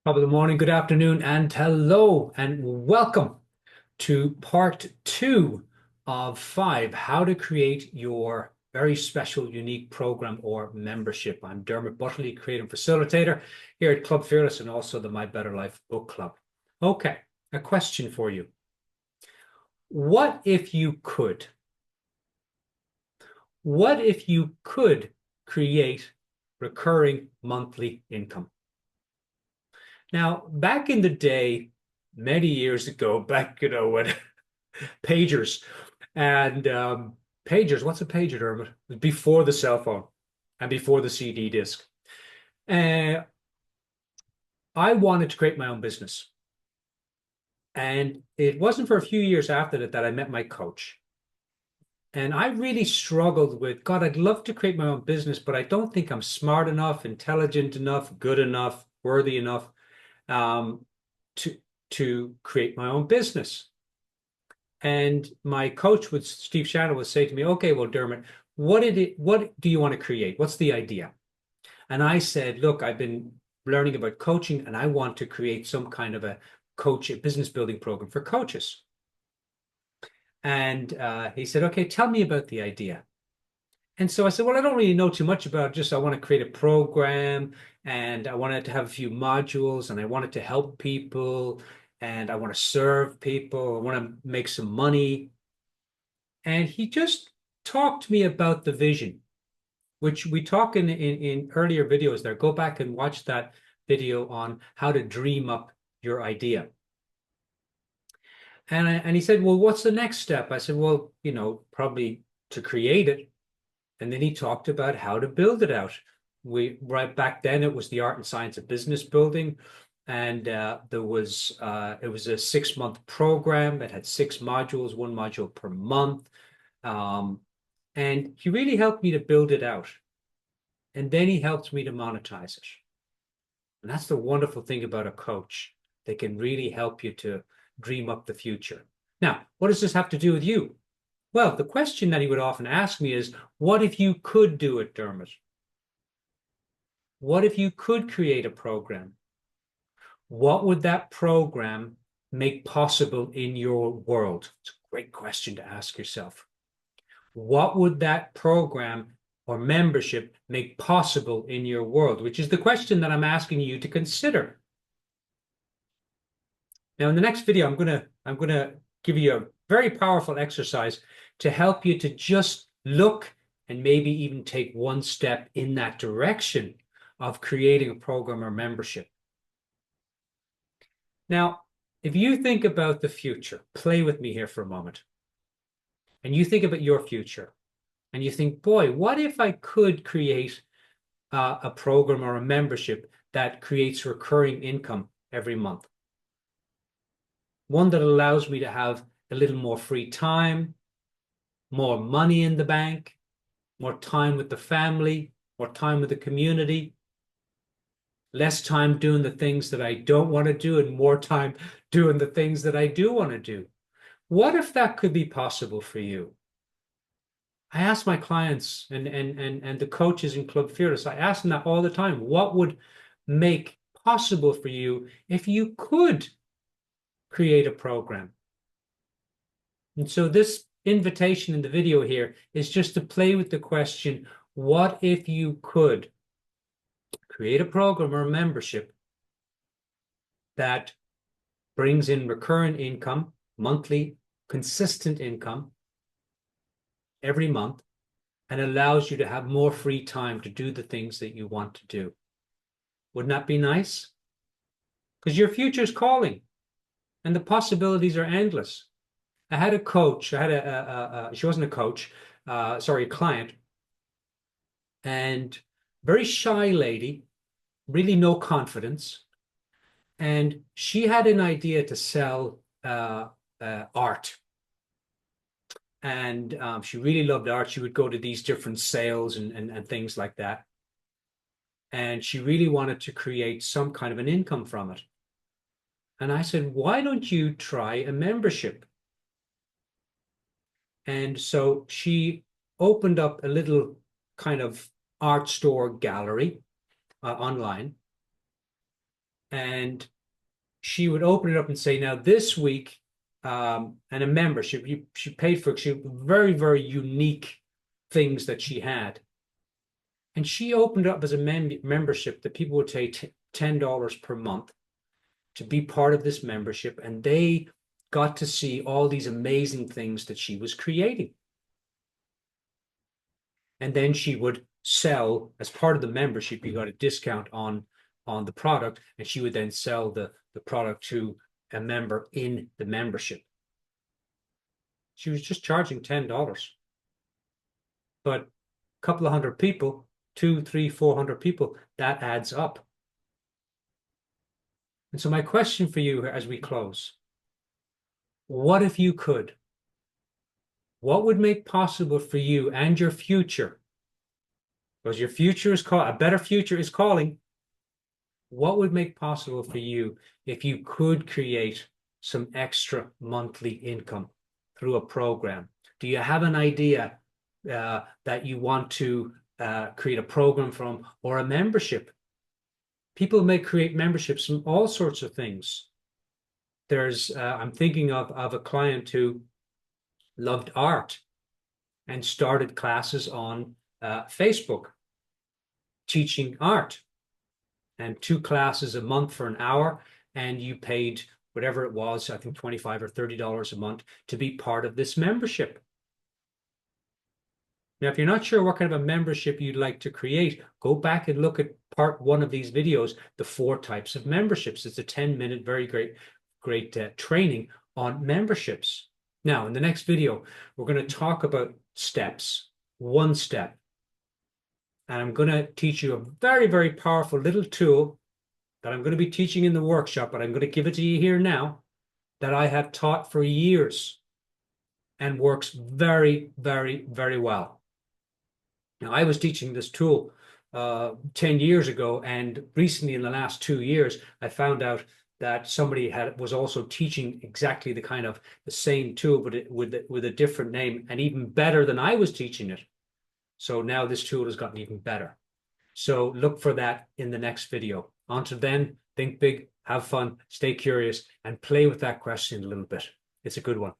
Top of the morning, good afternoon, and hello, and welcome to part two of five, how to create your very special, unique program or membership. I'm Dermot Butterly, creative facilitator here at Club Fearless and also the My Better Life Book Club. Okay, a question for you. What if you could? What if you could create recurring monthly income? Now, back in the day, many years ago, when pagers and pagers, what's a pager, Dermot? Before the cell phone and before the CD disc. And I wanted to create my own business. And it wasn't for a few years after that I met my coach. And I really struggled with, God, I'd love to create my own business, but I don't think I'm smart enough, intelligent enough, good enough, worthy enough um, to create my own business. And my coach would Steve Shannon would say to me, "Okay, well, Dermot, what do you want to create? What's the idea?" And I said, "Look, I've been learning about coaching, and I want to create some kind of a business building program for coaches." And he said, "Okay, tell me about the idea." And so I said, "Well, I don't really know too much about it. Just I want to create a program, and I wanted to have a few modules, and I wanted to help people, and I want to serve people. I want to make some money." And he just talked to me about the vision, which we talk in earlier videos there. Go back and watch that video on how to dream up your idea. And he said, "Well, what's the next step?" I said, "Well, probably to create it." And then he talked about how to build it out. Right back then it was the art and science of business building. And it was a 6 month program. It had 6 modules, one module per month. Um, and he really helped me to build it out. And then he helped me to monetize it. And that's the wonderful thing about a coach. They can really help you to dream up the future. Now, what does this have to do with you? Well, the question that he would often ask me is, what if you could do it, Dermot? What if you could create a program? What would that program make possible in your world? It's a great question to ask yourself. What would that program or membership make possible in your world? Which is the question that I'm asking you to consider. Now, in the next video, I'm gonna give you a very powerful exercise to help you to just look and maybe even take one step in that direction of creating a program or membership. Now, if you think about the future, play with me here for a moment, and you think about your future, and you think, boy, what if I could create a program or a membership that creates recurring income every month? One that allows me to have a little more free time, more money in the bank, more time with the family, more time with the community, less time doing the things that I don't want to do, and more time doing the things that I do want to do. What if that could be possible for you? I ask my clients and the coaches in Club Fearless, I ask them that all the time. What would make possible for you if you could create a program? And so this invitation in the video here is just to play with the question, what if you could create a program or a membership that brings in recurrent income, monthly, consistent income every month, and allows you to have more free time to do the things that you want to do? Wouldn't that be nice? Because your future is calling and the possibilities are endless. I had a coach, she wasn't a coach, sorry, a client, and very shy lady, really no confidence. And she had an idea to sell art. And she really loved art. She would go to these different sales and things like that. And she really wanted to create some kind of an income from it. And I said, why don't you try a membership? And so she opened up a little kind of art store gallery online. and she would open it up and say, now this week, and a membership, she paid for it. She had very, very unique things that she had. And she opened up as a membership that people would pay $10 per month to be part of this membership. And they got to see all these amazing things that she was creating. And then she would sell, as part of the membership, you got a discount on the product, and she would then sell the product to a member in the membership. She was just charging $10. But a couple of hundred people, 200, 300, 400 people, that adds up. And so my question for you as we close, what if you could? What would make possible for you and your future? Because your future is called, a better future is calling. What would make possible for you if you could create some extra monthly income through a program? Do you have an idea that you want to create a program from, or a membership? People may create memberships from all sorts of things. I'm thinking of a client who loved art and started classes on Facebook teaching art, and 2 classes a month for an hour, and you paid whatever it was, I think $25 or $30 a month to be part of this membership. Now, if you're not sure what kind of a membership you'd like to create, go back and look at part 1 of these videos, the 4 types of memberships. It's a 10-minute, very great training on memberships. Now, in the next video, we're going to talk about steps, 1 step. And I'm going to teach you a very, very powerful little tool that I'm going to be teaching in the workshop, but I'm going to give it to you here now, that I have taught for years and works very, very, very well. Now, I was teaching this tool 10 years ago, and recently in the last 2 years, I found out that somebody was also teaching exactly the same tool, but with a different name, and even better than I was teaching it. So now this tool has gotten even better. So look for that in the next video. Until then, think big, have fun, stay curious, and play with that question a little bit. It's a good one.